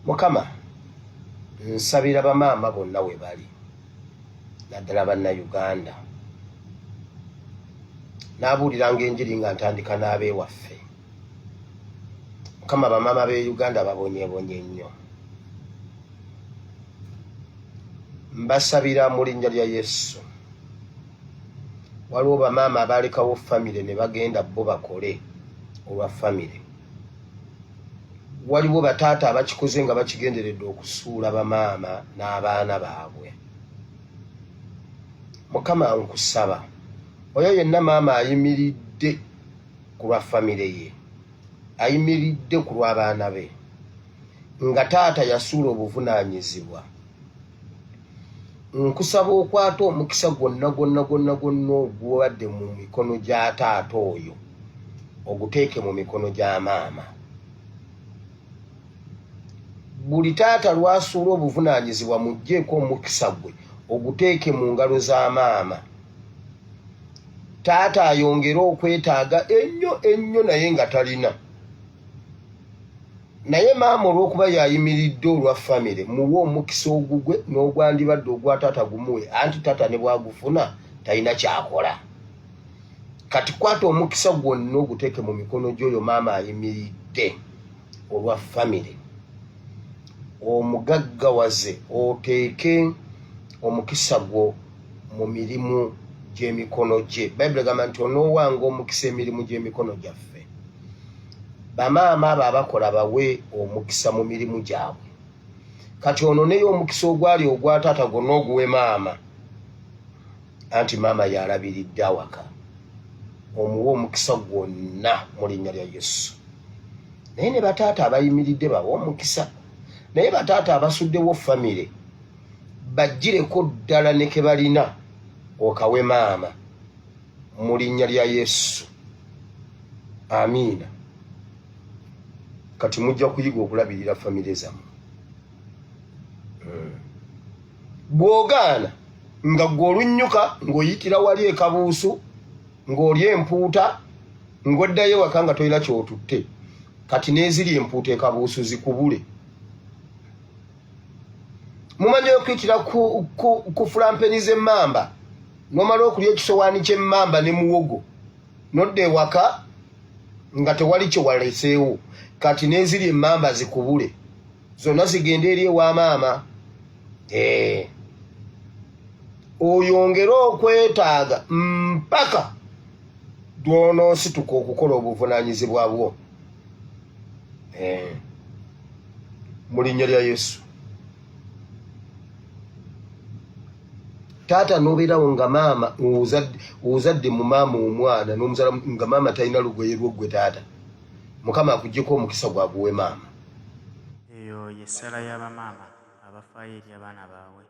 Mukama nsabira bamaama bonna we bali naddala bannayuganda naabuuliranga enjiri nga ntandika n'abeewaffe. Mukama bamaama b'e Uganda babonyeebonye nnyo. Mbasabira mu linnya lya Yesu. Waliwo bamaama abaalekawo famire ne bagenda bo bakole olwa famire. Waliwo bataata abakikoze nga bakigenderedde okusuula bamaama n'abaana baabwe. Mukama nkusaba oyo yenna maama ayimiridde ku lwa famire ye, ayimiridde ku lw'abaana be, nga taata yasuula obuvunaanyizibwa, nkusaba okwata omukisa gwonna ogubadde mu mikono gya taata oyo oguteeke mu mikono gya maama. Buli taata lwasuula obuvunaanyizibwa mugjeeko omukisa gwe oguteeke mu ngalo za maama. Taata ayongere okwetaaga ennyo naye nga talina. Naye maama olw'okuba yayimiridde olwa famire muwe omukisa ogugwe n'ogwandibadde ogwa taata gumuwe, anti taata ne bwagufuna talina kyakola. Kati kwata omukisa gwonna oguteeke mu mikono gy'oyo maama ayimiridde olwa famire. Omugaggawaze oteeke omukisa gwo mu mirimu gy'emikono gye. Bayibuli egamba nti onoowanga omukisa emirimu gy'emikono gyaffe. Bamaama abo abakola bawe omukisa mu mirimu gyabwe. Kati ononeyo omukisa ogwali ogwa taata gwonna oguwe maama, anti maama yalabiridde awaka. Omuwe omukisa gwonna mu linnya lya Yesu. Naye ne bataata abayimiridde bawe omukisa. Naye bataata abasuddewo famire bajjireko ddala ne ke balina okawe maama mu linnya lya Yesu. Amiina. Kati mujja kuyiga okulabirira famire zammwe. Bw'ogaana nga gwe olunnyuka ng'oyitira wali ekabuusu ng'oli empuuta ng'oddayo waka nga tolina ky'otutte, kati n'eziri empuuta ekabuusu zikubule. Mumanyi okuyitira ku fulampeni z'emmamba n'omala okulya ekisowaani ky'emmamba ne muwogo n'odda ewaka nga tewali kye waleseewo, kati n'eziri emmamba zikubule, zonna zigenda eri ewa maama. Oyongere okwetaaga mpaka lw'onoosituka okukola obuvunaanyizibwa bwo mu linnya lya Yesu. Taata n'obeerawo nga maama ozadde mu maama omwana n'omuzala nga maama talina lugoye lw'oggwe taata, Mukama akuggyeko omukisa gwaguwe maama. Eyo yessala y'abamaama abafaayo eri abaana baabwe.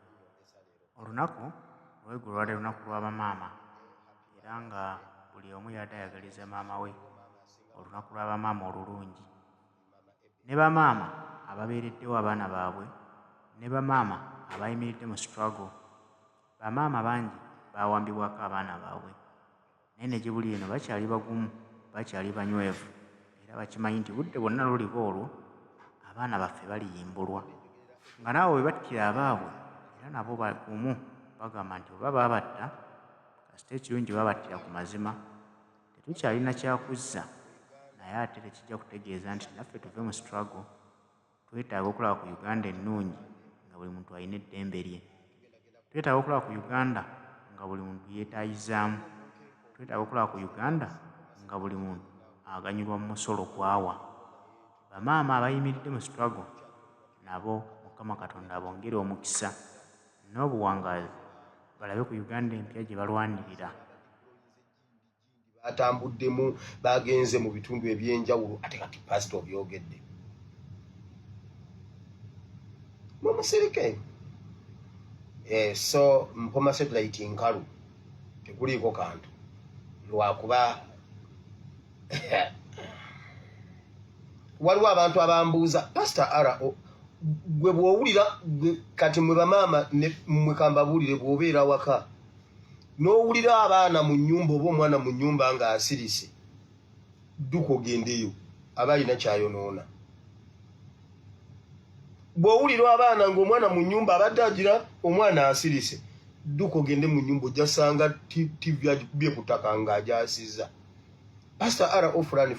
Olunaku olw'eggulo lwali lunaku lw'abamaama era nga buli omu yadayagaliza maama we olunaku lw'abamaama olulungi. Ne bamaama ababeereddewo abaana baabwe, ne bamaama abayimiridde mu struggle. Bamaama bangi bawambibwako abaana baabwe, naye ne gye buli eno bakyali bagumu, bakyali banywevu, era bakimanyi nti budde bwonna luliba olwo abaana baffe baliyimbulwa. Nga naawe bwe battira abaabwe era nabo bagumu, bagamba nti oba baabatta kasita ekirungi babattira ku mazima, tetukyalina kyakuzza, naye ate tekijja kutegeeza nti naffe tuve mu struggle. Twetaaga okulaba ku Uganda ennungi nga buli muntu alina eddembe lye. Twetaaga okulaba ku Uganda nga buli muntu yeetaayizaamu. Twetaaga okulaba ku Uganda nga buli muntu aganyulwa mu musolo gwawa. Bamaama abayimiridde mu struggle nabo Mukama Katonda abongere omukisa n'obuwangaazi, balabe ku Uganda empya gye balwanirira. Batambuddemu bagenze mu bitundu eby'enjawulo, ate kati pasito byogedde mu musirike. So Mpoma satellite nkalu tekuliiko kantu lwakuba waliwo abantu abambuuza Pastor Ara gwe bw'owulira kati mwe bamaama mwe kambabuulire bw'obeera waka n'owulira abaana mu nnyumba oba omwana mu nnyumba ng'asirise, dduka ogendeyo aba alina kyayonoona. bw'owulira abaana ng'omwana mu nnyumba abadde agira omwana asirise dduka ogende mu nnyumba ojasanga TV agikubye ku ttaka ng'agyasiza. Pastor R.O. fulani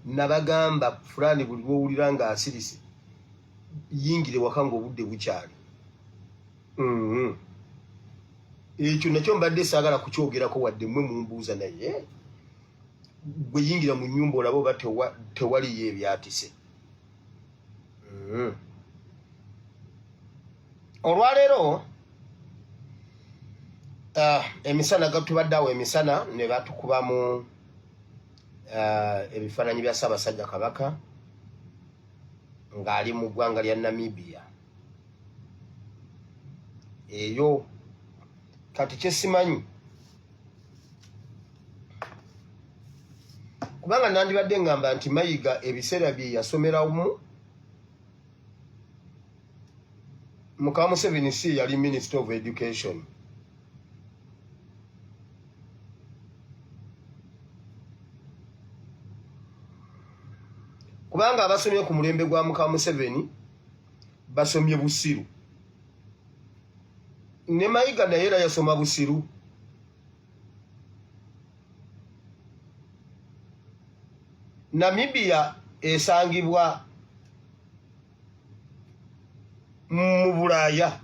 nabagamba fulani buli lw'owulira ng'asirise yingire waka ng'obudde bukyali. Ekyo nakyo mbadde saagala kukyogerako wadde mmwe mumbuuza naye bwe yingira mu nnyumba olaba oba tewaliyo ebyatise. Olwaleero emisana gatubadde awo emisana ne batukubamu ebifaananyi bya Ssaabasajja Kabaka ng'ali mu ggwanga lya Namibia. Eyo kati kyesimanyi kubanga nandibadde ngamba nti Mayiga ebiseera bye yasomeramu Mukama Museveni si yali Minister of Education. Kubanga abasomye ku mulembe gwa Mukama Museveni basomye Busiru. Ne Mayiga naye era yasoma Busiru. Namibia esangibwa mu Bulaaya.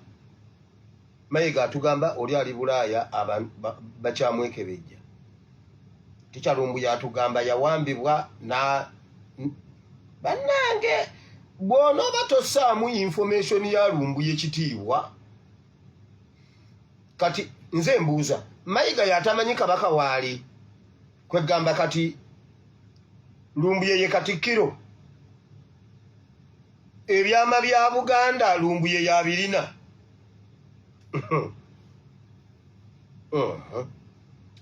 Mayiga atugamba oli ali Bulaaya bakyamwekebejja. Tikyalumbuye atugamba yawambibwa na bannange bw'onooba tossaamu information ya Lumbuye ekitiibwa. Kati nze mbuuza Mayiga yatamanyi Kabaka waali kwegamba kati Lumbuye ye Katikkiro ebyama bya Buganda Lumbuye yabirina.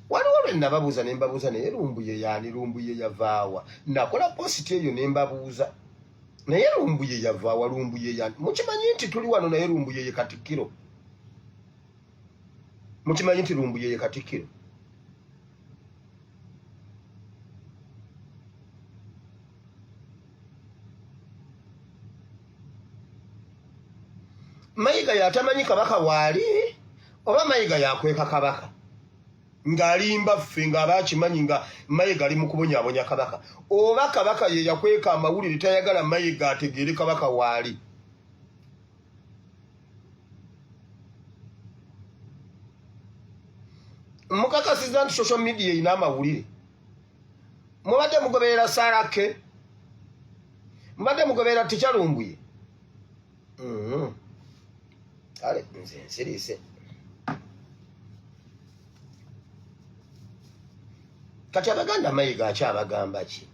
Waliwo lwe nababuuza ne mbabuuza naye Lumbuye yaani Lumbuye yavaawa. Nakola positi eyo ne mbabuuza naye Lumbuye yavaawa Lumbuye yaani. Mukimanyi nti tuli wano naye Lumbuye ye Katikkiro. Mukimanyi nti Lumbuye ye Katikkiro. Mayiga yatamanyi Kabaka waali oba Mayiga yakweka Kabaka ng'alimba ffe ng'abakimanyi nga Mayiga ali mu kubonyaabonya Kabaka oba Kabaka ye yakweka amawulire tayagala Mayiga ategeere Kabaka waali. Mukakasiza nti social media erina amawulire. Mubadde mugoberera Sarake, mubadde mugoberera Ticha Lumbuye. Ale nze nsiriise. Kati Abaganda Mayiga akyabagamba ki?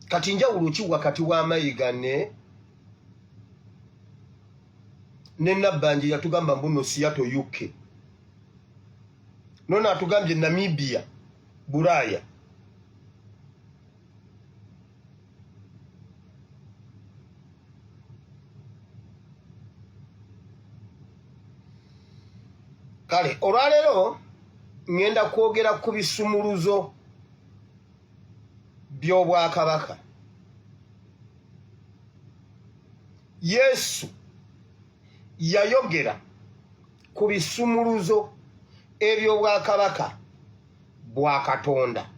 Kati njawulo ki wakati wa Mayiga ne Nabbanja yatugamba mbuno Seattle UK. Nona atugambye Namibia, Bulaaya. Kale olwaleero ngenda kwogera ku bisumuluzo by'Obwakabaka. Yesu yayogera ku bisumuluzo eby'Obwakabaka bwa Katonda.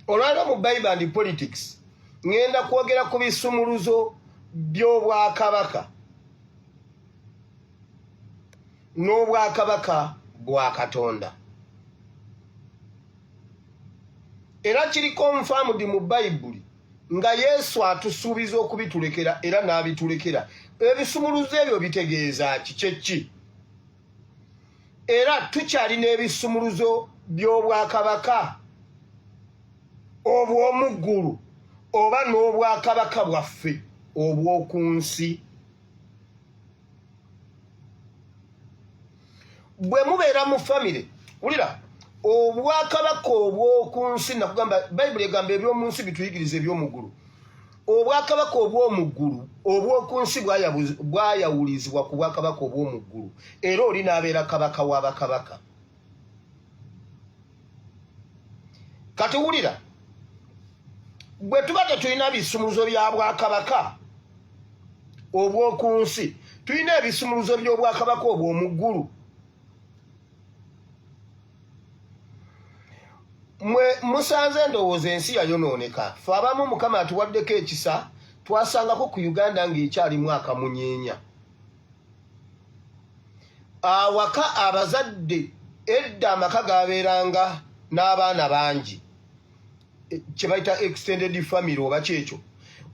Olwaleero mu Bible and Politics ngenda kwogera ku bisumuluzo by'Obwakabaka n'Obwakabaka bwa Katonda. Era kiri confirmed mu Bible nga Yesu atusuubiza okubitulekera era n'abitulekera. Ebisumuluzo ebyo bitegeeza ki? Era tukyali n'ebisumuluzo by'Obwakabaka obw'omu ggulu oba n'Obwakabaka bwaffe obw'oku nsi. Bwe mubeera mu family, wulira Obwakabaka obw'oku nsi nakugamba Bible egamba eby'omu nsi bituyigiriza eby'omu ggulu. obwakabaka obw'omuggulu obw'okunsi bwayawulizibwa ku bwakabaka obw'omuggulu era oli n'abeera kabaka w'abakabaka. Kati wulira, bwe tuba tetulina bisumuluzo bya bwakabaka obw'okunsi, tulina ebisumuluzo by'obwakabaka obw'omuggulu. Musanze ndowooza ensi yayonooneka. Ffe abamu Mukama atuwaddeko ekisa, twasangako ku Uganda ng'ekyalimu akamunyeenya. Awaka abazadde edda amaka gaabeeranga n'abaana bangi, kye bayita extended family oba kyekyo.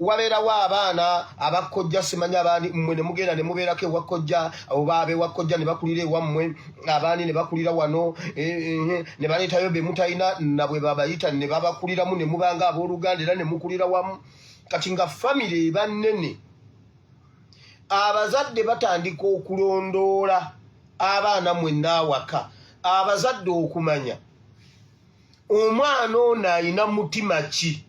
Wabeerawo abaana abakkojja, simanyi abaani mmwe ne mugenda ne mubeerako ewakkojja, abo baabe wakkojja ne bakulira ewammwe, abaani ne bakulira wano, ne baleetayo be mutalina na bwe babayita ne babakuliramu ne mubanga abooluganda era ne mukulira wamu. Kati nga famire eba nnene, abazadde batandika okulondoola abaana mwenna awaka, abazadde okumanya omwana ono ayina mutima ki,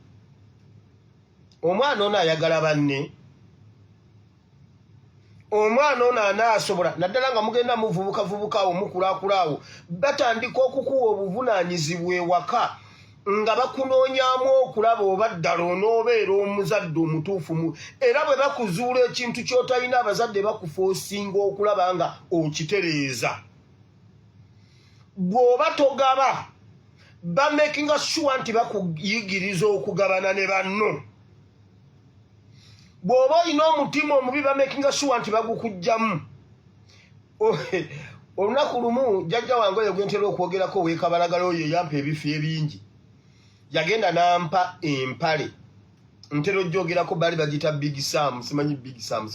omwana ono ayagala banne, omwana ono anaasobola naddala nga mugenda muvubukavubuka awo mukulakula awo, batandika okukuwa obuvunaanyizibwa ewaka nga bakunoonyaamu okulaba oba ddala onoobeera omuzadde omutuufu era bwe bakuzuula ekintu ky'otalina abazadde bakufoosinga okulaba nga okitereeza. Bw'oba togaba bamakinga sure nti bakuyigiriza okugabana ne banno. Bw'oba olina omutima omubi bamakinga sure nti bagukujjamu. Olunaku lumu jjajja wange oyo gwe ntera okwogerako ow'ekabalagala oyo yampa ebifi ebingi, yagenda n'ampa empale, ntera ojjogerako baali bagita Big Sam, simanyi Big Sam,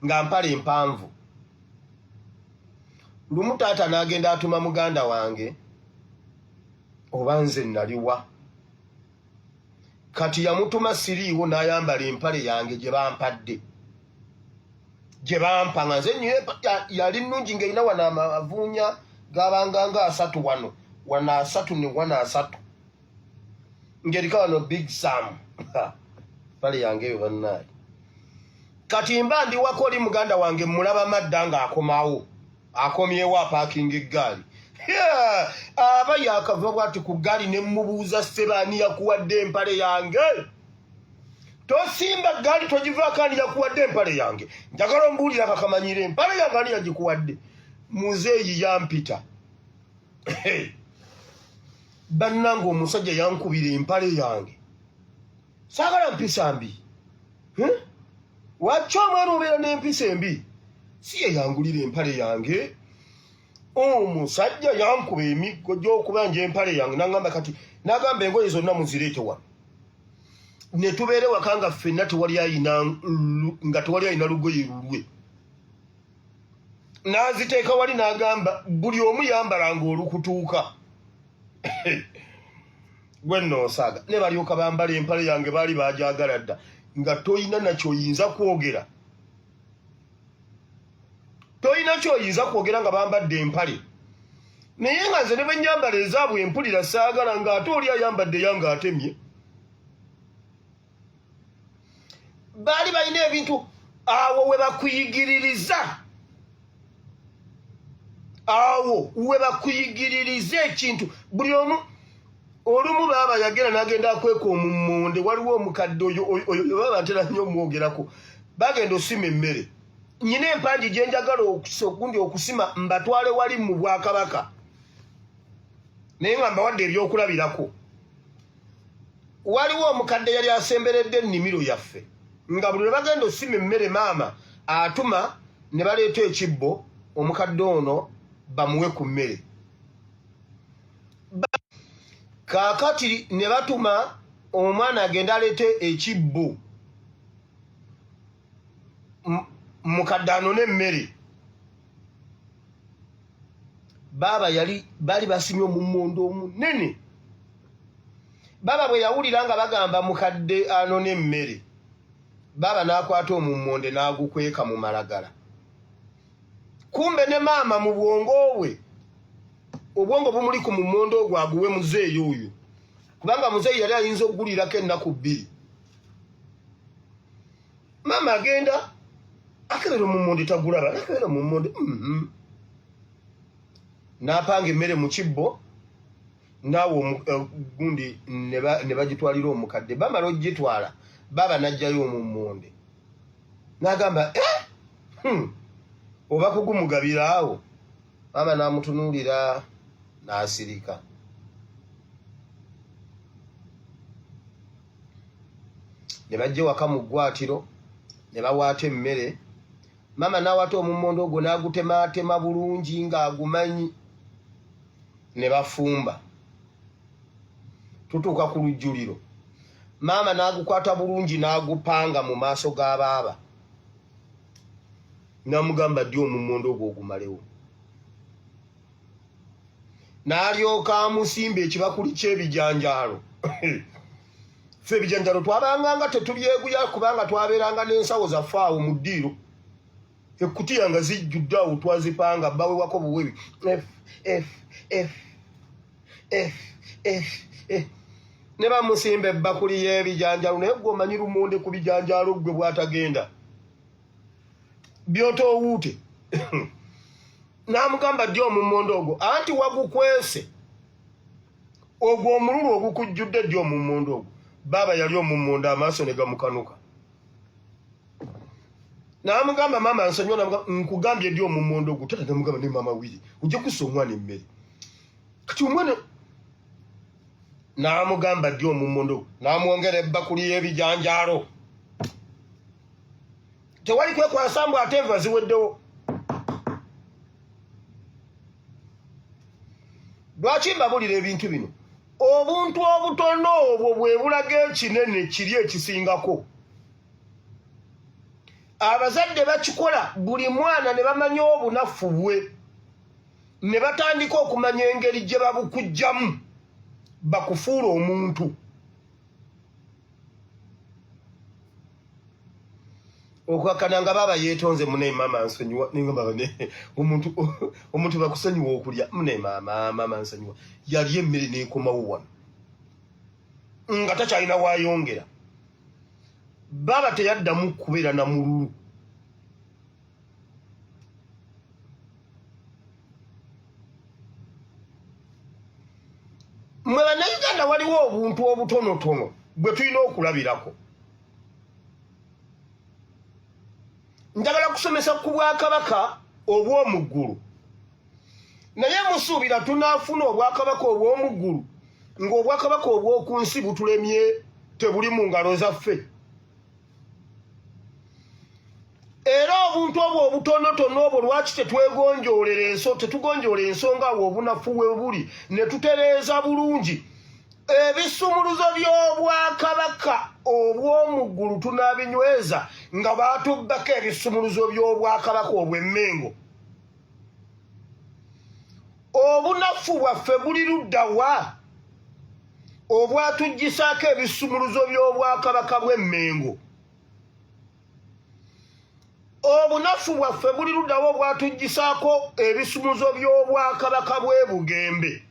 nga mpale empanvu. Lumu taata n'agenda atuma muganda wange, oba nze naliwa, kati yamutuma siriiwo n'ayambala empale yange gye bampadde, gye bampa nga nze yali nnungi ng'erina wano amavuunya gabanga nga 3 wano, wano 3 ne wano 3, ng'erika wano Big Sam. Pale yange eyo bannaayi. Kati mba ndi wako oli muganda wange mulaba madda ng'akomawo, akomyewo apaakinga eggaali. Aba yakava bwati ku ggaali ne mubuuza Sebaani yakuwadde empale yange. Tosimba ggaali togivaako ani yakuwadde empale yange. Njagala ombuulira kakamanyire empale yange ani yagikuwadde. Muzeeyi yampita. Bannange omusajja yankubira empale yange. Saagala mpisa mbi. Waki omwana obeera n'empisa embi? Si ye yangulira empale yange. Omusajja yankuba emiggo gy'okubanja empale yange n'agamba kati n'agamba engoye zonna muzireete wano. Ne tubeere waka nga ffenna tewali ayina lugoye lulwe. N'aziteeka wali n'agamba buli omu yambalanga olukutuuka. Gwe nno osaaga ne balyoka bambala empale yange baali bagyagala dda nga toyina nakyoyinza kwogera. Toyina kyoyinza kwogera nga bambadde empale. Naye nga nze ne bwe nyambala ezaabwe empulira saagala ng'ate oli ayambadde yange atemye. Baali balina ebintu awo we bakuyigiririza. Awo we bakuyigiririza ekintu. Buli omu olumu baaba yagera n'agenda akweka omummonde, waliwo omukadde oyo baba ntera nnyo omwogerako. Bagenda osima emmere. Nyina empanji gye njagala okundi okusima mbatwale wali mu Bwakabaka. Naye nga mbawadde ebyokulabirako. Waliwo omukadde yali asemberedde ennimiro yaffe. Nga buli lwe bagenda osima emmere maama atuma ne baleeta ekibbo omukadde ono bamuwe ku mmere. Kaakati ne batuma omwana agenda aleete ekibbo mukadde anone emmere. Baaba baali basimye omummonde omunene. Baaba bwe yawulira nga bagamba mukadde anone emmere, baaba n'akwata omummonde n'agukweka mu malagala. Kumbe ne maama mu bwongo bwe, obwongo bumuli ku mummonde ogwo aguwe muzeeyi oyo, kubanga muzeeyi yali ayinza okugulirako ennaku 2. mama agenda akebera omummonde tagulaba nakebera mummonde n'apanga emmere mu kibbo naawe gundi ne bagitwalira omukadde bamala ogitwala baba najjayo omummonde n'agamba oba kugumugabira awo mama n'amutunuulira n'asirika. Ne bajja waka mu ggwatiro ne bawaata emmere mama n'awaata omummonde ogwo n'agutemaatema bulungi ng'agumanyi ne bafumba. Tutuuka ku lujjuliro mama n'agukwata bulungi n'agupanga mu maaso g'abaaba n'amugamba ddi omummonde ogwo ogumalewo. N'alyoka amusimba ekibakuli ky'ebijanjaalo. Ffe ebijanjaalo twabanganga tetubyeguya kubanga twabeeranga n'ensawo zaffe awo mu ddiiro. Ekkutiya nga zijjudde awo twazipanga bawewako buwebi ne bamusimba ebbakuli y'ebijanjaalo naye gwe omanyi lumonde ku bijanjaalo gwe bw'atagenda by'otoowuute. N'amugamba ddi omummonde ogwo anti wagukwese ogwo omululu ogukujjudde ddi omummonde ogwo. Baaba yali omummonde amaaso ne gamukanuka. N'amugamba mama nsonyiwa nkugambye ddi omummonde ogwo. Tata n'amugamba ne mama wiri ojja kussa omwana emmere kati omwana n'amugamba ddi omummonde ogwo n'amwongera ebbakuli y'ebijanjaalo. Tewali kwekwasa mbu ate enva ziweddewo. Lwaki mbabulira ebintu bino? Obuntu obutono obwo bwe bulaga ekinene kiri ekisingako. Abazadde bakikola buli mwana ne bamanya obunafu bwe ne batandika okumanya engeri gye babukujjamu bakufuula omuntu. Okwakana nga baba yeetonze mune mama nsonyiwa ningamba omuntu bakusonyiwa okulya mune mama nsonyiwa yali emmere n'ekomawo wano nga takyalina waayongera. Baba teyaddamu kubeera na mululu. Mwe bannayuganda waliwo obuntu obutonotono bwe tulina okulabirako. Njagala kusomesa ku Bwakabaka obw'omuggulu. Naye musuubira tunaafuna Obwakabaka obw'omuggulu ng'Obwakabaka obw'oku nsi butulemye tebuli mu ngalo zaffe. Era obuntu obwo obutonotono obwo lwaki tetugonjoolera ensonga awo obunafu we buli ne tutereeza bulungi ebisumuluzo by'Obwakabaka obw'omuggulu tunaabinyweza nga baatubbako ebisumuluzo by'Obwakabaka obw'Emmengo. Obunafu bwaffe buli ludda wa obwatuggisaako ebisumuluzo by'Obwakabaka bw'Emmengo? Obunafu bwaffe buli ludda wa obwatuggisaako ebisumuluzo by'Obwakabaka bw'e Bugembe?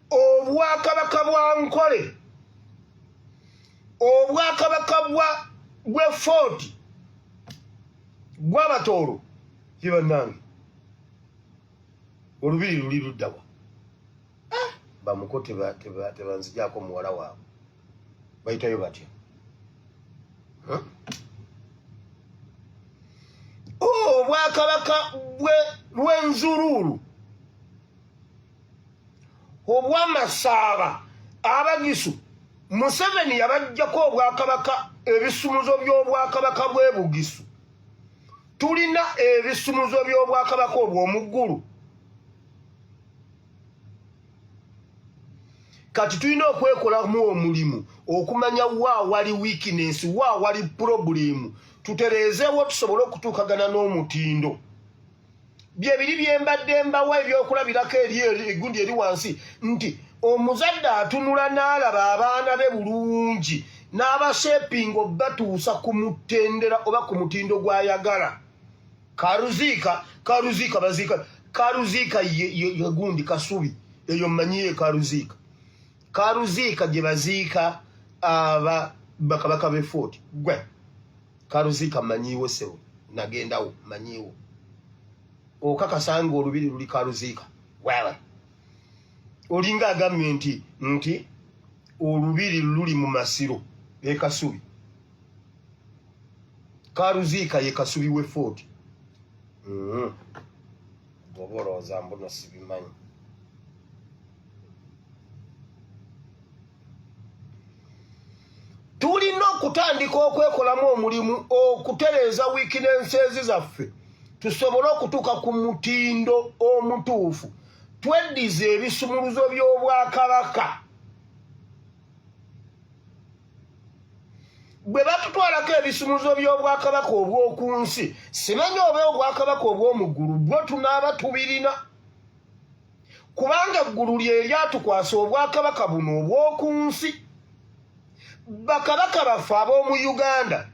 Obwakabaka bwa Nkole, Obwakabaka bwe Fort gw'Abatooro ye bannange olubiri luli ludda wa? Bamuko tebanzijaako muwala waabwe bayitayo batya? Obwakabaka bw'Enzululu, obw'Amasaaba, Abagisu, Museveni yabajjako Obwakabaka ebisumuzo by'Obwakabaka bw'e Bugisu. Tulina ebisumuzo by'Obwakabaka obw'omuggulu. Kati tulina okwekolamu omulimu okumanya wa wali weakness, wa wali problem, tutereezeewo tusobole okutuukagana n'omutindo. Bye biri bye mbadde mbawa ebyokulabirako egundi eri wansi nti omuzadde atunula n'alaba abaana be bulungi n'abashepinga obatuusa ku mutendera oba ku mutindo gw'ayagala. Karuziika baziika. Karuziika ye gundi Kasubi, eyo mmanyiye Karuziika. Karuziika gye baziika bakabaka be fort gwe Karuzika manyiwo sewo nagendawo manyiwo okakasanga olubiri luli Karuzika wewe olinga agambye nti olubiri luli mu Masiro e Kasubi Karuzika ye Kasubi we fort boboloza mbuno sibimanyi tulina okutandika okwekolamu omulimu okutereeza weaknesses zaffe tusobole okutuuka ku mutindo omutuufu tweddiza ebisumuluzo by'Obwakabaka bwe batutwalako ebisumuluzo by'Obwakabaka obw'oku nsi simanyi oba Obwakabaka obw'omuggulu bwo tunaaba tubirina kubanga eggulu lye lyatukwasa Obwakabaka buno obw'oku nsi bakabaka baffe ab'omu Uganda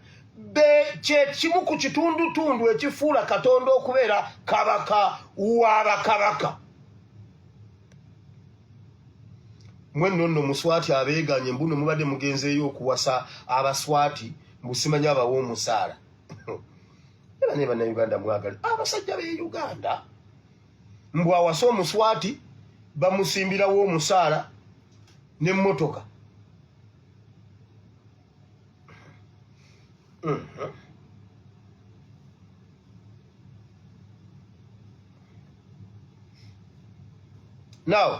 kye kimu ku kitundutundu ekifuula Katonda okubeera kabaka w'abakabaka mwenno nno Muswati abeeganye mbuno mubadde mugenzeeyo okuwasa Abaswati mbusimanyi abawa omusaala era ne bannayuganda mwagala abasajja b'e Uganda mbw awasa Omuswati bamusimbirawo omusaala n'emmotoka now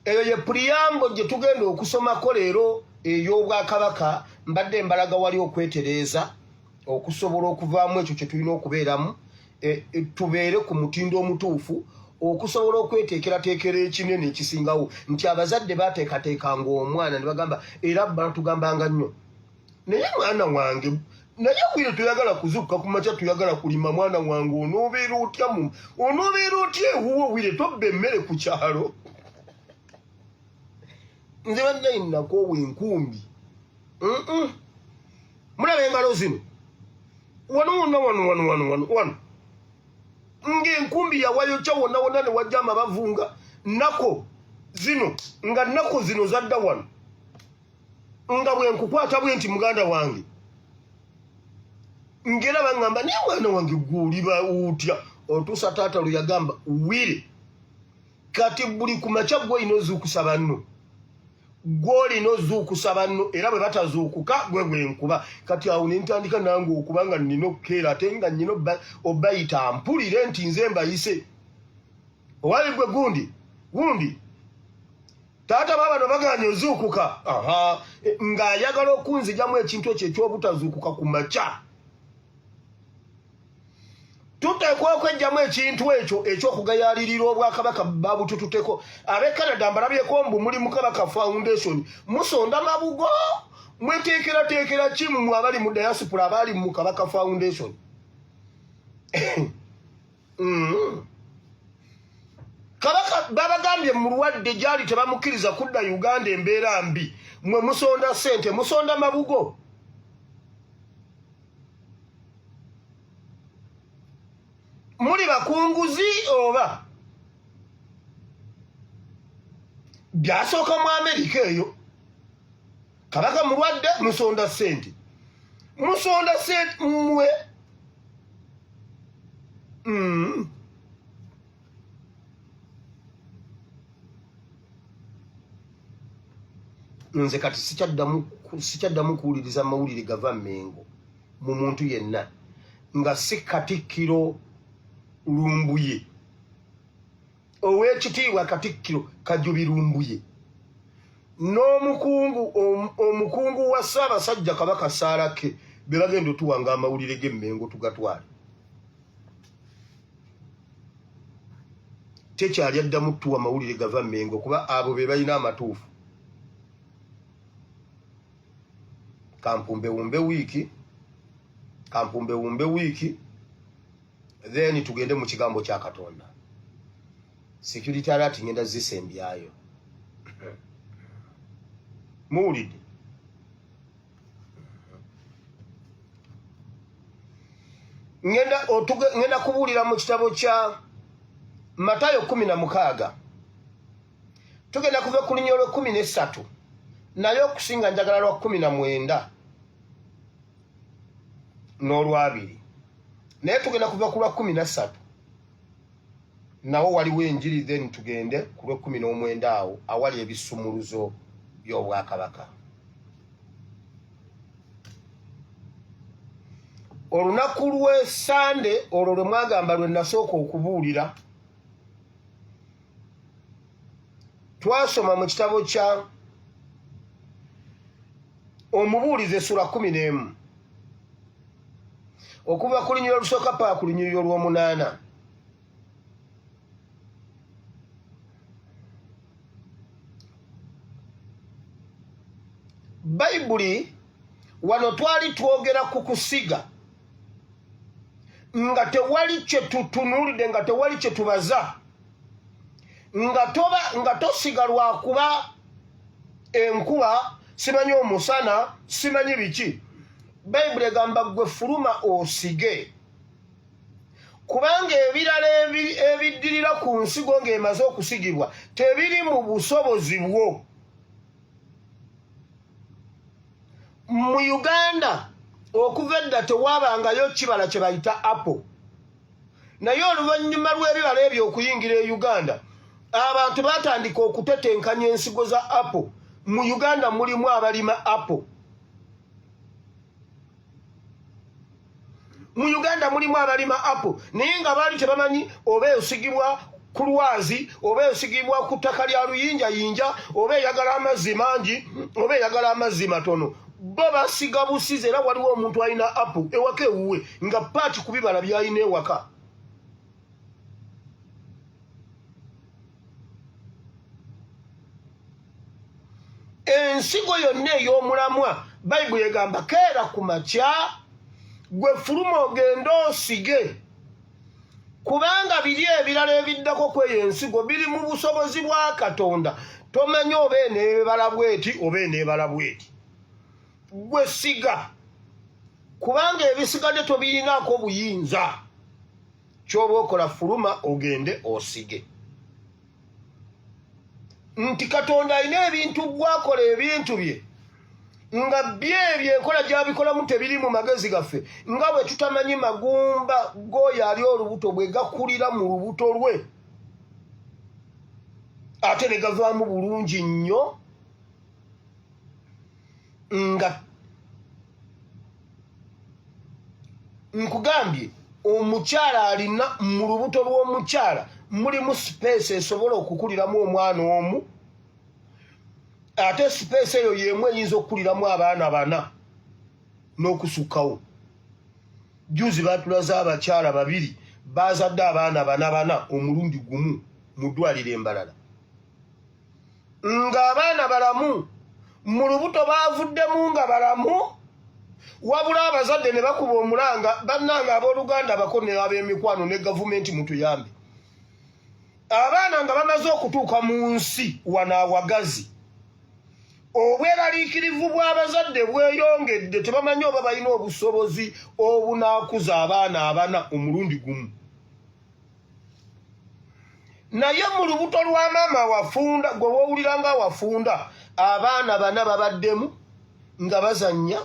eyo ye preamble gye tugenda okusomako leero ey'Obwakabaka mbadde mbalaga wali okwetereeza okusobola okuvaamu ekyo kye tulina okubeeramu tubeere ku mutindo omutuufu okusobola okweteekerateekera ekinene ekisingawo nti abazadde baateekateekanga omwana ne bagamba era batugambanga nnyo naye mwana wange naye wire tuyagala kuzuukuka ku makya tuyagala kulima mwana wange onoobeera otya onoobeera otya ewuwo wire tobba emmere ku kyalo nze badde nnakoowa enkumbi mulaba engalo zino wano ng'enkumbi yawayokya wonna wonna ne wajja amabavunga nako zino nga nako zino zadda wano nga bwe nkukwata bwe nti muganda wange ngera bangamba naye mwana wange gw'oliba otya otuusa taata lwe yagamba wire kati buli ku makya gw'olina ozuukusa banno gw'olina ozuukusa banno era bwe batazuukuka gwe gwenkuba kati awo ne ntandika nange okubanga nnina okukeera ate nga nnyina obayita mpulire nti nze mbayise owali gwe gundi taata baabano baganye ozuukuka ng'ayagala okunzijamu ekintu ekyo eky'obutazuukuka ku makya tuteekwa okwejjamu ekintu ekyo eky'okugayaalirira Obwakabaka babutututeko ab'e Canada mbalabyeko mbu muli mu Kabaka Foundation musonda mabugo mweteekerateekera kimu mu abali mu diaspora abali mu Kabaka Foundation Kabaka babagambye mulwadde gyali tebamukkiriza kudda Uganda embeera mbi mwe musonda ssente musonda mabugo muli bakunguzi oba byasooka mu Amerika eyo Kabaka mulwadde musonda ssente mwe nze kati sikyaddamu kuwuliriza mawulire gava Mengo mu muntu yenna nga si Katikkiro Lumbuye ow'ekitiibwa Katikkiro Kajubi Lumbuye n'omukungu wa Ssaabasajja Kabaka Saalake be bagenda otuwanga amawulire g'Emmengo tugatwale tekyali addamu tuwa amawulire gava Mengo kuba abo be balina amatuufu kampumbe wumbe wiiki then tugende mu kigambo kya Katonda security alert ngenda zisembyayo muwulidde ngenda kubuulira mu kitabo kya Matayo 16 tugenda kuva ku linnyo lwe 13 naye okusinga njagala lwa 19 n'olwabiri naye tugenda kuva ku lwa 13 nawo waliwo enjiri then tugende ku lwa 19 awo awali ebisumuluzo by'obwakabaka. Olunaku lw'Esande olwo lwe mwagamba lwe nasooka okubuulira twasoma mu kitabo kya Omubuulizi essula 11 okuva ku lunyiriro olusooka paka ku lunyiriro olw'omunaana. Bayibuli wano twali twogera ku kusiga nga tewali kye tutunuulidde, nga tewali kye tubaza, nga tosiga lwakuba enkuba, simanyi omusana, simanyi biki. Bayibuli egamba gwe fuluma osige, kubanga ebirala ebiddirira ku nsigo ng'emaze okusigibwa tebiri mu busobozi bwo. Mu Uganda okuva edda tewabangayo kibala kye bayita apple, naye oluvannyuma lw'ebibala ebyo okuyingira e Uganda abantu batandika okutetenkanya ensigo za apple. Mu Uganda mulimu abalima apple. Mu Uganda mulimu abalima apple naye nga baali tebamanyi oba esigibwa ku lwazi oba esigibwa ku ttaka lya luyinjayinja oba eyagala amazzi mangi oba eyagala amazzi matono. Bo basiga busize. Era waliwo omuntu alina apple ewaka ewuwe nga paati ku bibala byalina ewaka. Ensigo yonna ey'omulamwa Bayibuli egamba keera ku makya gwe fuluma ogende osige, kubanga biri ebirala ebiddako kweyo ensigo biri mu busobozi bwa Katonda. Tomanyi oba eneebala bweti oba eneebala bweti. Gwe siga, kubanga ebisigadde tobirinaako buyinza. Kyoba okola fuluma ogende osige. Nti Katonda alina ebintu gwakola ebintu bye nga byebyo enkola gy'abikolamu tebiri mu magezi gaffe, nga bwe tutamanyi magumba g'oyo ali olubuto bwe gakulira mu lubuto lwe ate ne gavaamu bulungi nnyo. Nga nkugambye omukyala alina mu lubuto lw'omukyala mulimu space esobola okukuliramu omwana omu, ate space eyo y'emu eyinza okukuliramu abaana 4 n'okusukkawo. Juzi batulaze abakyala 2 bazadde abaana 4 omulundi gumu mu ddwaliro Embalala, ng'abaana balamu mu lubuto baavuddemu nga balamu, wabula abazadde ne bakuba omulanga bannanga abooluganda bako ne ab'emikwano ne gavumenti mutuyambe. Abaana nga bamaze okutuuka mu nsi wano awagazi, obweraliikirivu bw'abazadde bweyongedde, tebamanyi oba balina obusobozi obunaakuza abaana 4 omulundi gumu. Naye mu lubuto lwa maama wafunda, gwe woowulira nga wafunda, abaana 4 babaddemu nga bazannya,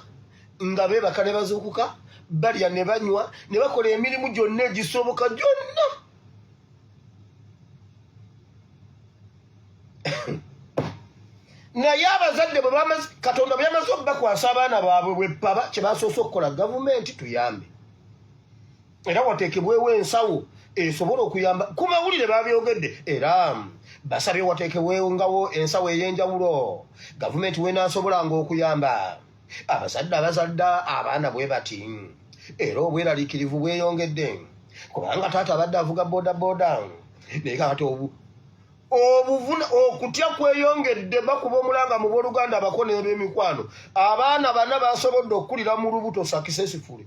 nga beebaka ne bazuukuka, balya ne banywa ne bakola emirimu gyonna egisoboka gyonna. Naye abazadde bwe bamaze, Katonda bwe yamaze okubakwasa abaana baabwe bwepaba kye basoose okukola gavumenti tuyambe. Era wateekebwewo ensawo esobola okuyamba. Ku mawulire babyogedde era basabye wateekebwengawo ensawo ey'enjawulo gavumenti weenaasobolanga okuyamba abazadde abaana bwe bati. Era obweraliikirivu bweyongedde kubanga taata abadde avuga bodaboda naye kati obuvuna okutya kweyongedde bakuba omulanga mu booluganda bako n'eb'emikwano. Abaana 4 basobodde okukulira mu lubuto sakisesifule,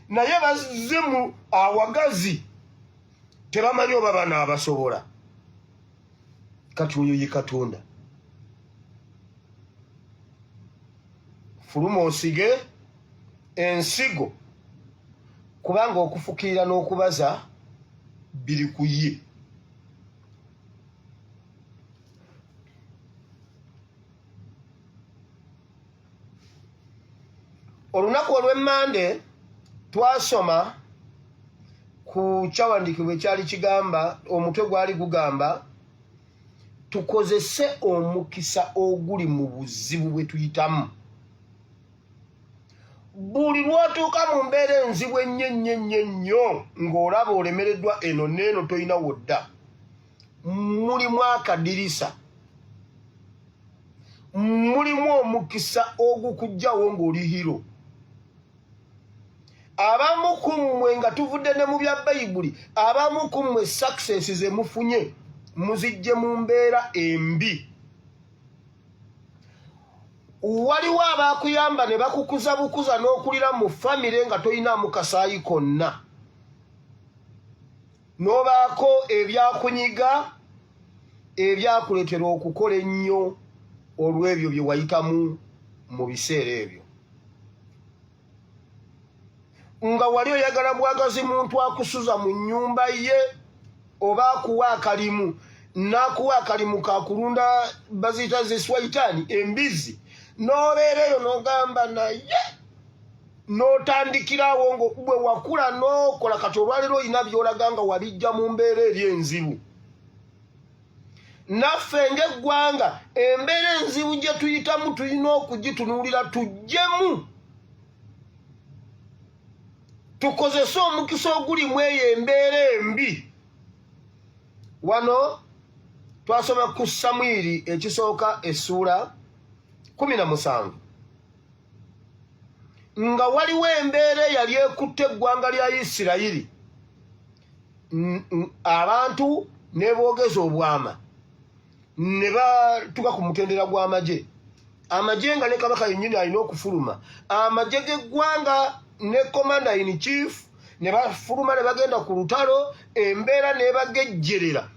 naye bazze mu awagazi tebamanyi oba bano abasobola. Kati oyo ye Katonda. Fuluma osige ensigo, kubanga okufukirira n'okubaza biri ku ye. olunaku olw'emmande twasoma ku kyawandikibwa ekyali kigamba omutwe gwali gugamba tukozese omukisa oguli mu buzibu bwe tuyitamu. Buli lwatuuka mu mbeera enzibu ennyo ng'olaba olemereddwa eno n'eno toyina wodda, mulimu akadirisa, mulimu omukisa ogukujjawo ng'oli hiro. Abamu ku mmwe nga tuvudde ne mu bya Bayibuli, abamu ku mmwe success ze mufunye muzijje mu mbeera embi. Waliwo abakuyamba ne bakukuza bukuza n'okulira mu famire nga toyinaamu kasaayi konna, n'obaako ebyakunyiga ebyakuleetera okukola ennyo olw'ebyo bye wayitamu mu biseera ebyo. Nga wali oyagala bwagazi muntu akusuza mu nnyumba ye oba akuwa akalimu, n'akuwa akalimu kakulunda baziyita ziswaitani embizi, n'obeera eyo n'ogamba naye, n'otandikirawo ngo bwe wakula n'okola kati olwaleero olina by'olaga nga wabijja mu mbeera eri enzibu. Naffe ng'eggwanga embeera enzibu gye tuyitamu tulina okugitunuulira tujjemu, tukozese omukisa ogulimu eyo embeera embi. Wano twasoma ku Samwiri ekisooka essuula 17 nga waliwo embeera eyali ekutte eggwanga lya Isirayiri, abantu ne boogeza obwama ne batuka ku mutendera gw'amagye, amagye nga ne kabaka yennyini alina okufuluma, amagye g'eggwanga ne commander in chief ne bafuluma ne bagenda ku lutalo, embeera ne bagejjerera,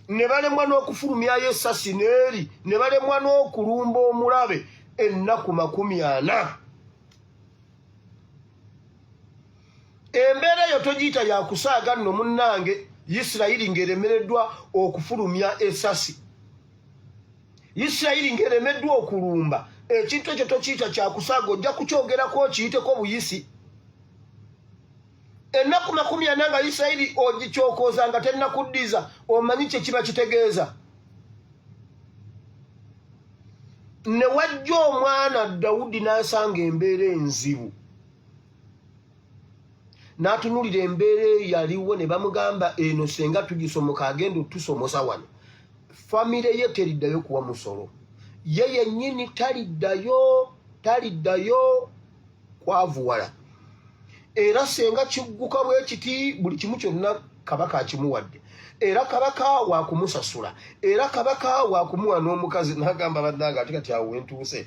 ne balemwa n'okufulumyayo essasi n'eri, ne balemwa n'okulumba omulabe ennaku 40. Embeera eyo togiyita ya kusaaga nno munnange, Isirayiri ng'eremereddwa okufulumya essasi, Isirayiri ng'eremeddwa okulumba, ekintu ekyo tokiyita kya kusaaga, ojja kukyogerako okiyiteko buyisi. Ennaku 40 nga Isirayiri ogikyokooza nga tennakuddiza, omanyi kye kiba kitegeeza. Ne wajja omwana Dawudi n'asanga embeera enzibu, n'atunuulira embeera eyaliwo ne bamugamba eno senga tugisomoka agenda otusomosa wano. Famire ye teriddayo kuwa musolo, ye yennyini taliddayo kwavuwala. Era senga kigguka bwe kiti buli kimu kyonna kabaka akimuwadde, era kabaka waakumusasula, era kabaka waakumuwa n'omukazi. N'agamba bannange ate kati awo wentuuse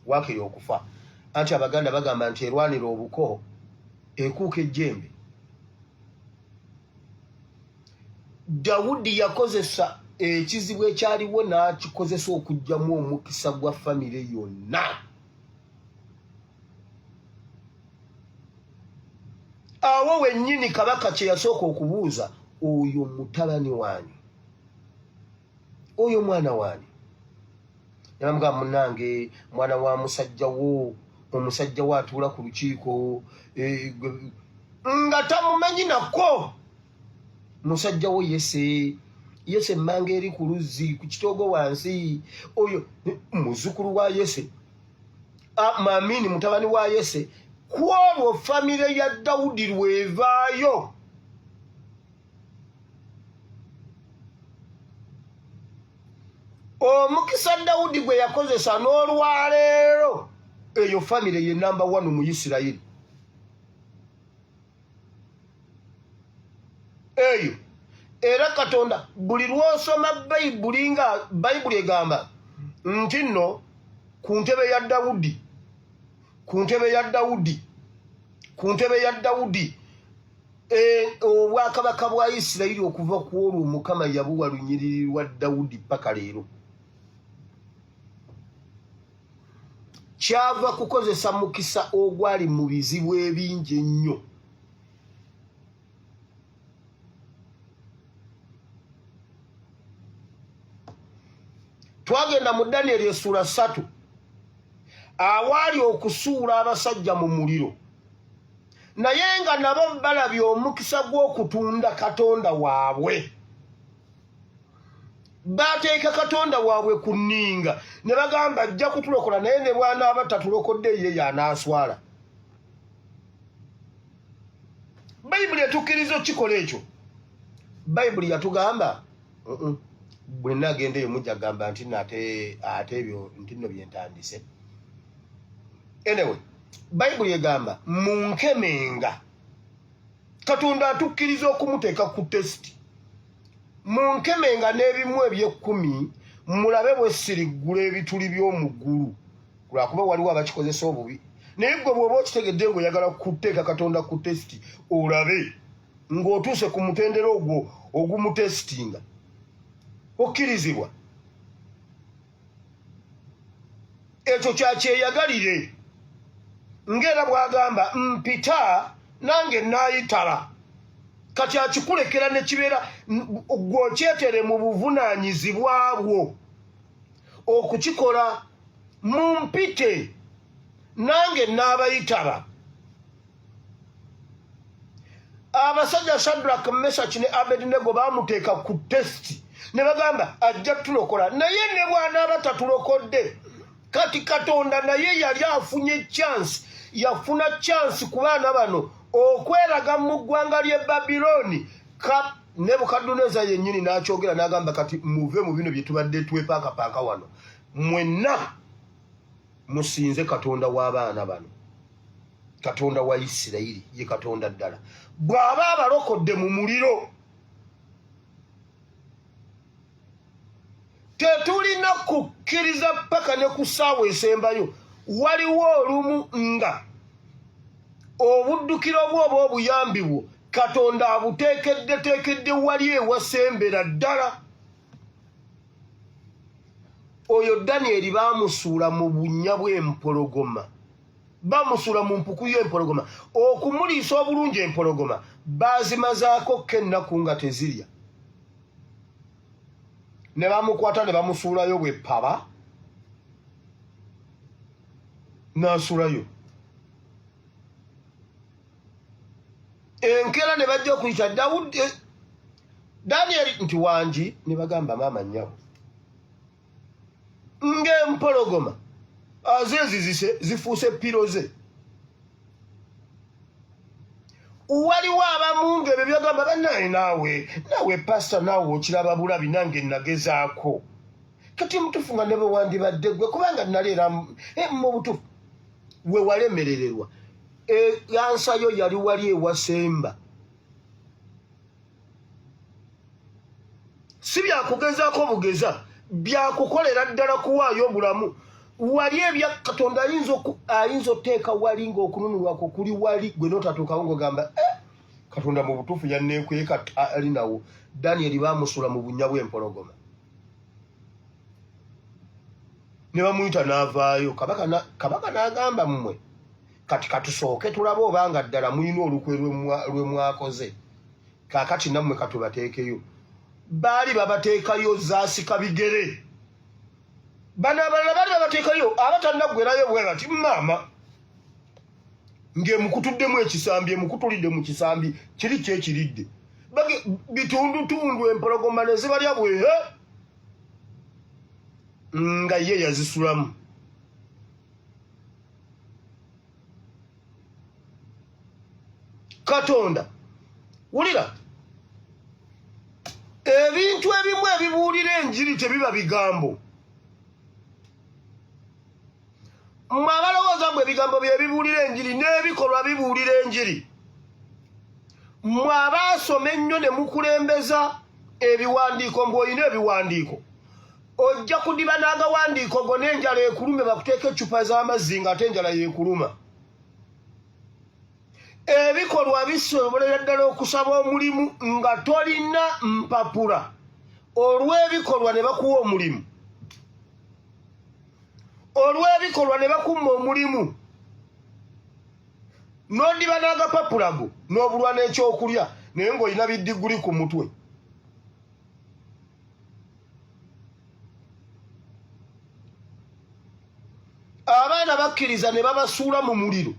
waakiri okufa. Anti Abaganda bagamba nti erwanira obuko ekuuka ejjembe. Dawudi yakozesa ekizibu ekyaliwo n'akikozesa okuggyamu omukisa gwa famire yonna. Awo wennyini kabaka kye yasooka okubuuza, oyo mutabani waani, oyo mwana waani? Namugamba munnange mwana wa musajjawo, omusajjawo atuula ku lukiiko nga tamumanyi nako. Musajjawo Yese emmanga eri ku luzzi ku kitoogo wansi, oyo muzzukulu wa Yese, Mamini mutabani wa Yese. Kwolwo famire ya Dawudi lwevaayo. Omukisa Dawudi gwe yakozesa n'olwaleero eyo famire ye namba 1 mu Isirayiri. Eyo era Katonda buli lw'osoma Bayibuli nga Bayibuli egamba nti nno ku ntebe ya Dawudi, ku ntebe ya Dawudi obwakabaka bwa Isirayiri okuva ku olwo Mukama yabuwa lunyiriri lwa Dawudi paka leero. Kyava kukozesa mukisa ogwali mu bizibu ebingi ennyo. Twagenda mu Daniel essuula 3, awaali okusuula abasajja mu muliro naye nga nabo balabye omukisa gw'okutunda katonda waabwe bateeka katonda waabwe ku nninga ne bagamba ajja kutulokola naye ne bw'anaaba tatulokodde ye y'anaaswala. Bayibuli etukkiriza okikola ekyo. Bayibuli yatugamba bwe nnagendeyo mujja gamba nti ate ebyo nti nno byentandise. Anyway, Bayibuli egamba munkemenga. Katonda atukkiriza okumuteeka ku tesiti. Munkemenga n'ebimu eby'ekkumi mulabe bwe siriggula ebituli by'omu ggulu lwakuba waliwo abakikozesa obubi. Naye gwe bw'oba okitegedde ng'oyagala kuteeka Katonda ku tesiti olabe ng'otuuse ku mutendera ogwo ogumutesitinga okkirizibwa. Ekyo kyakyeyagalire ng'era bw'agamba mpita nange naayitala. Kati akikulekera ne kibeera gw'okyetere mu buvunaanyizibwa bwo okukikola. Mumpite nange n'abayitaba. Abasajja Shadraka, Mesaki ne Abedinego baamuteeka ku tesiti ne bagamba ajja tulokola naye ne bw'anaaba tatulokodde. Kati Katonda naye yali afunye chance, yafuna chance ku baana bano okweraga mu ggwanga ly'e Babiloni. Nebukadduneeza yennyini n'akyogera n'agamba kati muve mu bino bye tubadde twepaakapaaka wano, mwenna musinze Katonda w'abaana bano. Katonda wa Isirayiri ye Katonda ddala. Bw'aba abalokodde mu muliro tetulina kukkiriza paka ne ku ssaawa esembayo. Waliwo olumu nga obuddukiro bwo oba obuyambi bwo Katonda abuteekeddeteekedde wali ewasembera ddala. Oyo Danyeri baamusuula mu bunnya bw'empologoma, baamusuula mu mpuku y'empologoma. Okumuliisa obulungi empologoma baazimazaako k'ennaku nga tezirya. Ne bamukwata ne bamusuulayo bw'eppaba n'asulayo. Enkeera ne bajja okuyita Danyeri nti wangi, ne bagamba maama nnyabo. Ng'empologoma azezizise zifuuse piroze. Waliwo abamu ng'ebyo byagamba bannaye naawe pasita naawe okiraba bulabi nange nagezaako. Kati mutufu nga ne bwe wandibadde gwe kubanga naleera mu butufu we walemerererwa. Yansayo yali wali ewasemba. Si byakugezaako bugeza, byakukolera ddala kuwaayo obulamu. Wali ebya Katonda ayinza oteeka wali ng'okununulwako kuli wali gwe n'otatuukawo ng'ogamba Katonda mu butuufu yanneekweka ali nawo. Danyeri baamusuula mu bunnya bw'empologoma ne bamuyita n'avaayo. Kabaka n'agamba mmwe kati katusooke tulabe obanga ddala mulina olukwe lwe mwakoze. Kaakati nammwe katubateekeyo. Baali babateekayo zaasika bigere. Bano abalala baali babateekayo abatannaggwerayo bwe bati maama ng'emukutuddemu ekisambi, emukutulidde mu kisambi kiri kyekiridde. Bitundutundu empologoma ne zibalya bwehe nga ye yazisulamu. Katonda wulira, ebintu ebimu ebibuulira enjiri tebiba bigambo. Mmwe abalowooza mbu ebigambo bye bibuulira enjiri n'ebikolwa bibuulira enjiri. Mmwe abaasoma ennyo ne mukulembeza ebiwandiiko, mbw'olina ebiwandiiko ojja kudiba n'agawandiiko go n'enjala ekulume bakuteeka eccupa z'amazzi ng'ate enjala yeekuluma. Ebikolwa bisobolera ddala okusaba omulimu nga tolina mpapula. Olw'ebikolwa ne bakuwa omulimu, olw'ebikolwa ne bakumma omulimu, n'odiba n'agapapula go n'obulwa n'ekyokulya naye ng'olina biddiguli ku mutwe. Abaana abaana bakkiriza ne babasuula mu muliro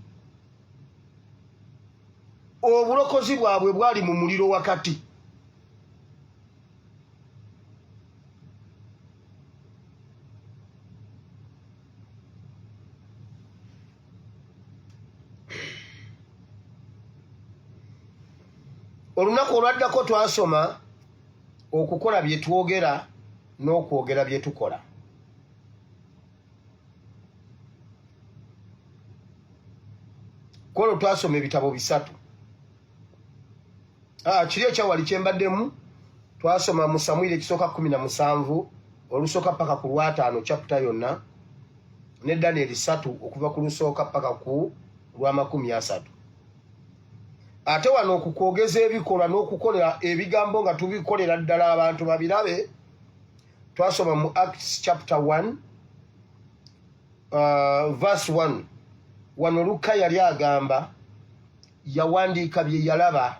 obulokozi bwabwe bwali mu muliro wakati. Olunaku olwaddako twasoma okukola bye twogera n'okwogera bye tukola. Kolo twasoma ebitabo bisatu. Kiri ekyawali kyembaddemu twasoma mu Samwiri ekisooka 17 olusooka paka ku lw'ataano chapter yonna ne Daniel 3 okuva ku lusooka paka ku lwa30. Ate wano okukwogeza ebikolwa n'okukolera ebigambo nga tubikolera ddala abantu babirabe twasoma mu Acts chapter 1 verse 1. Wano Luka yali agamba yawandiika bye yalaba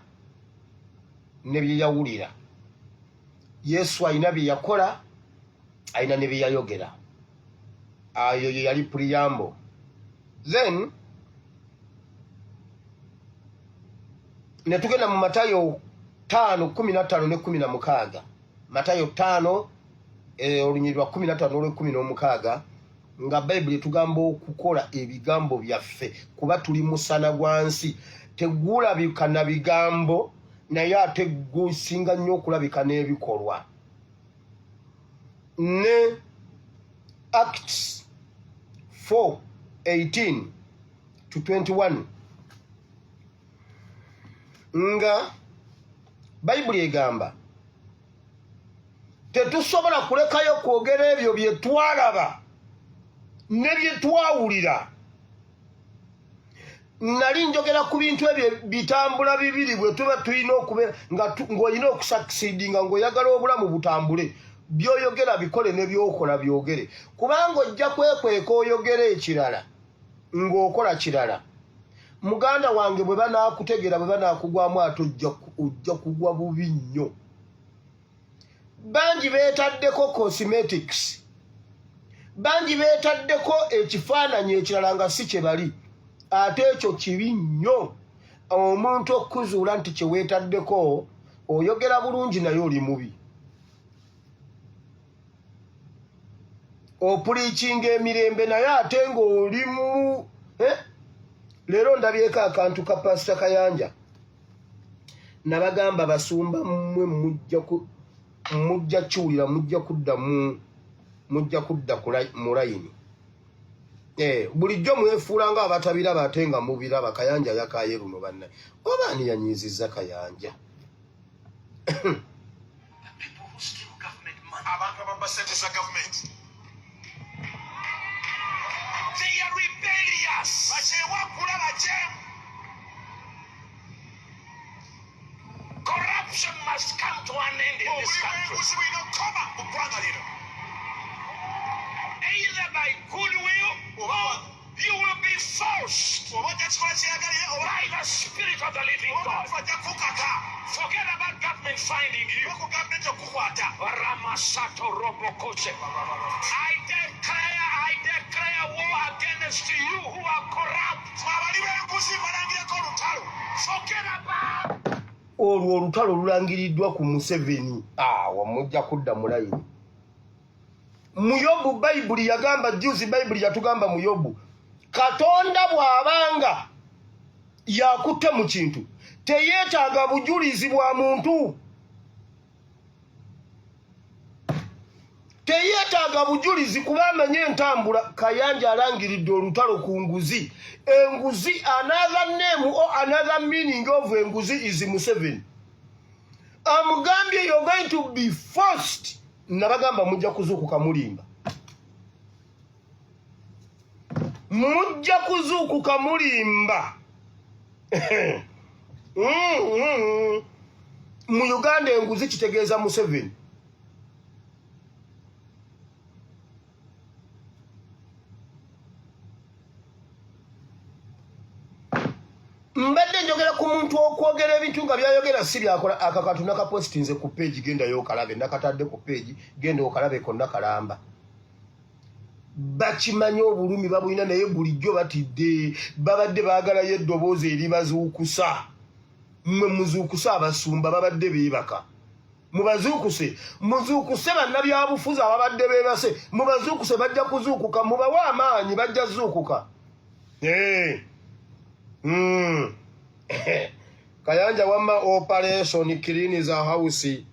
ne bye yawulira. Yesu alina bye yakola, alina ne bye yayogera. Ayo yali preamble. Then ne tugenda mu Matayo 5:15 ne 16. Matayo 5 olunyirwa 15 n'olwe16 nga Bible tugamba okukola ebigambo byaffe kuba tuli musana gwansi. Tegulabika na bigambo naye ate gusinga nnyo okulabika n'ebikolwa. Ne Acts 4:18-21 nga Bible egamba tetusobola kulekayo kwogera ebyo bye twalaba ne bye twawulira. Nali njogera ku bintu ebyo bitambula bibiri bwe tuba tulina okubeera ng'olina okusucceedinga ng'oyagala obulamu butambule. Byoyogera bikole ne byokola byogere. Kubanga ojja kwekweka oyogera ekirala ng'okola kirala. Muganda wange bwe banaakutegeera bwe banaakugwamu ate ojja kugwa bubi nnyo. Bangi beetaddeko cosmetics. Bangi beetaddeko ekifaananyi ekirala nga si kye bali. Ate ekyo kibi nnyo. Omuntu okuzuula nti kye weetaddeko oyogera bulungi naye oli mubi. Opuliikinga emirembe naye ate ng'oli mu leero ndabyeko akantu ka Pastor Kayanja. Nabagamba basumba mmwe mujja kiwulira mujja kudda mu layini. Bulijjo mwefuula nga abatabiraba ate nga mubiraba. Kayanja yakaye luno banne. Oba ani yanyiizizza Kayanja? Abantu ababba ssente za gavumenti. They are rebellious. Bakyewakula bakyemu. Corruption must come to an end in this country. Either by goodwill or you will be forced by the Spirit of the living God. Forget about government finding you. Ramasato Robokoche. I declare war against you who are corrupt. Forget about. Olwo olutalo lulangiriddwa ku Museveni. Wamujja kudda mu layini. Muyobu Bible yagamba juzi Bible yatugamba Muyobu. Katonda bw'abanga yakutte mu kintu teyeetaaga bujulizi bwa muntu. Teyeetaaga bujulizi kuba amanye entambula. Kayanja alangiridde olutalo ku nguzi. Enguzi, another name or another meaning of enguzi is Museveni. Amugambye you're going to be forced. Nabagamba mujja kuzuukuka mulimba. Mujja kuzuukuka mulimba. Mu Uganda enguzi kitegeeza Museveni. Mbadde njogera ku muntu okwogera ebintu nga byayogera si byakola. Akakatu nakapositinze ku page genda yo kalabe nakatadde ku page genda okalabe ko nakalamba. bakimanyi obulumi babulina naye bulijjo batidde babadde baagalayo eddoboozi eribazuukusa mmwe muzuukuse abasumba babadde beebaka mubazuukuse muzuukuse bannabyabufuzi ababadde beebase mubazuukuse bajja kuzuukuka mubawe amaanyi bajja zuukuka Kayanja wamma operation clean za house